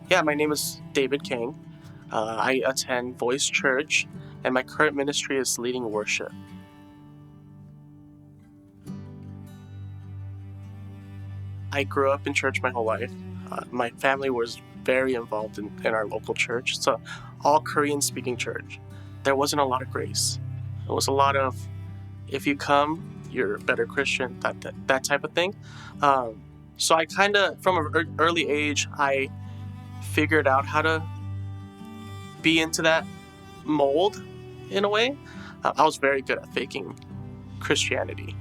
Yeah, my name is David Kang. I attend Voice Church, and my current ministry is leading worship. I grew up in church my whole life. My family was very involved in our local church. It's an all Korean-speaking church. There wasn't a lot of grace. It was a lot of, if you come, you're a better Christian, that type of thing. So I kind of, from an early age, I figured out how to be into that mold in a way. I was very good at faking Christianity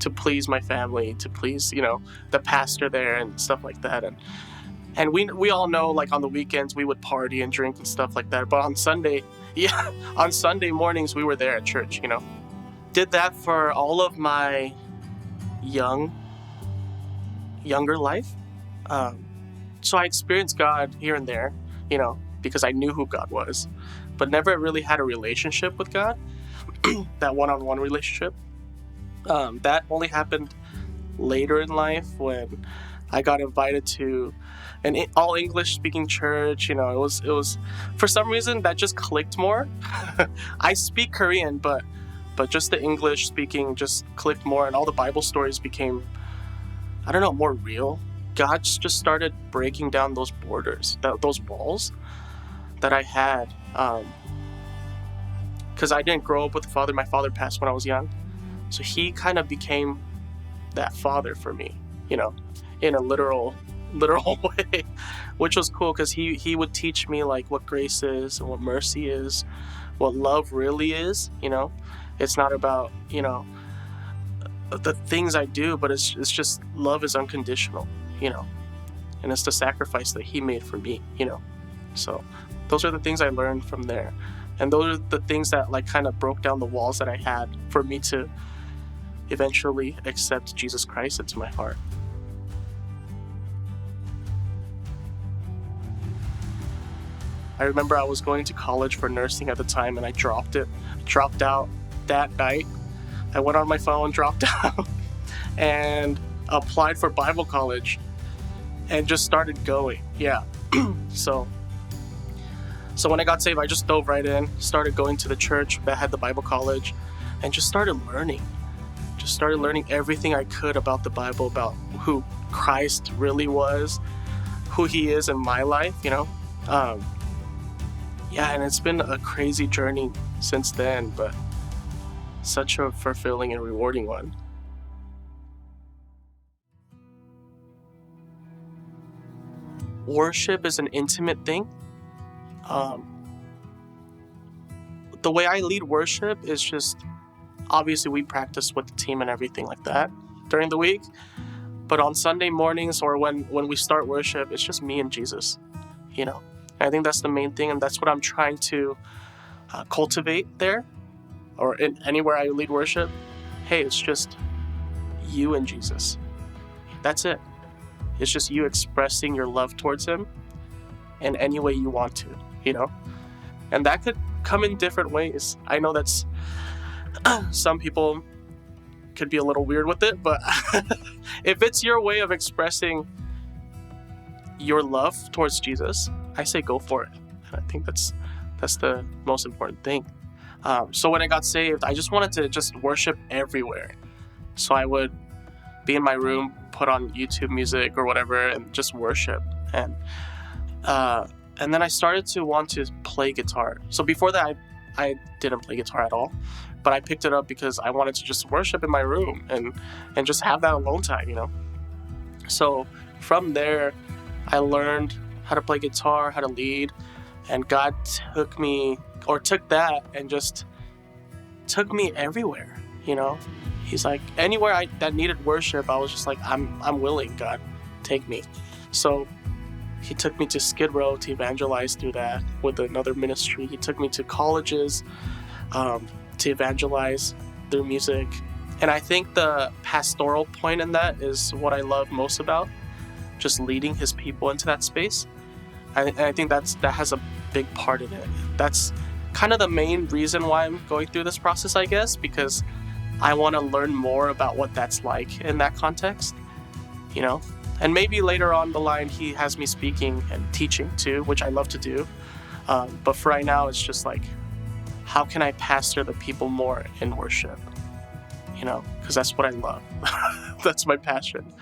to please my family, to please, the pastor there and stuff like that. And we all know, like, on the weekends we would party and drink and stuff like that. But on Sunday mornings we were there at church, Did that for all of my younger life. So I experienced God here and there, because I knew who God was, but never really had a relationship with God, that one-on-one relationship. That only happened later in life when I got invited to an all English speaking church. It was for some reason that just clicked more. I speak Korean, but just the English speaking just clicked more, and all the Bible stories became, more real. God just started breaking down those borders, those walls that I had, because I didn't grow up with a father. My father passed when I was young, so he kind of became that father for me, in a literal way, which was cool, because he would teach me, like, what grace is and what mercy is, what love really is. It's not about the things I do, but it's just love is unconditional, and it's the sacrifice that he made for me, So those are the things I learned from there, and those are the things that, like, kind of broke down the walls that I had for me to eventually accept Jesus Christ into my heart. I remember I was going to college for nursing at the time, and I dropped out that night. I went on my phone, dropped out, and applied for Bible college, and just started going. Yeah. So when I got saved, I just dove right in, started going to the church that had the Bible college, and just started learning. Just started learning everything I could about the Bible, about who Christ really was, who he is in my life, and it's been a crazy journey since then, but such a fulfilling and rewarding one. Worship is an intimate thing. The way I lead worship is just, obviously we practice with the team and everything like that during the week, but on Sunday mornings or when we start worship, it's just me and Jesus, I think that's the main thing, and that's what I'm trying to cultivate there, or in anywhere I lead worship. Hey, it's just you and Jesus. That's it. It's just you expressing your love towards him in any way you want to, and that could come in different ways. I know that's some people could be a little weird with it, but if it's your way of expressing your love towards Jesus, I say go for it. And I think that's the most important thing. So when I got saved, I just wanted to just worship everywhere. So I would be in my room, put on YouTube music or whatever, and just worship. And then I started to want to play guitar. So before that, I didn't play guitar at all, but I picked it up because I wanted to just worship in my room and just have that alone time, So from there, I learned how to play guitar, how to lead, and God took that and just took me everywhere, He's like, anywhere that needed worship, I was just like, I'm willing, God, take me. So he took me to Skid Row to evangelize through that with another ministry. He took me to colleges to evangelize through music. And I think the pastoral point in that is what I love most about just leading his people into that space. I think that has a big part in it. That's kind of the main reason why I'm going through this process, I guess, because I want to learn more about what that's like in that context, And maybe later on the line, he has me speaking and teaching too, which I love to do. But for right now, it's just like, how can I pastor the people more in worship? Because that's what I love. That's my passion.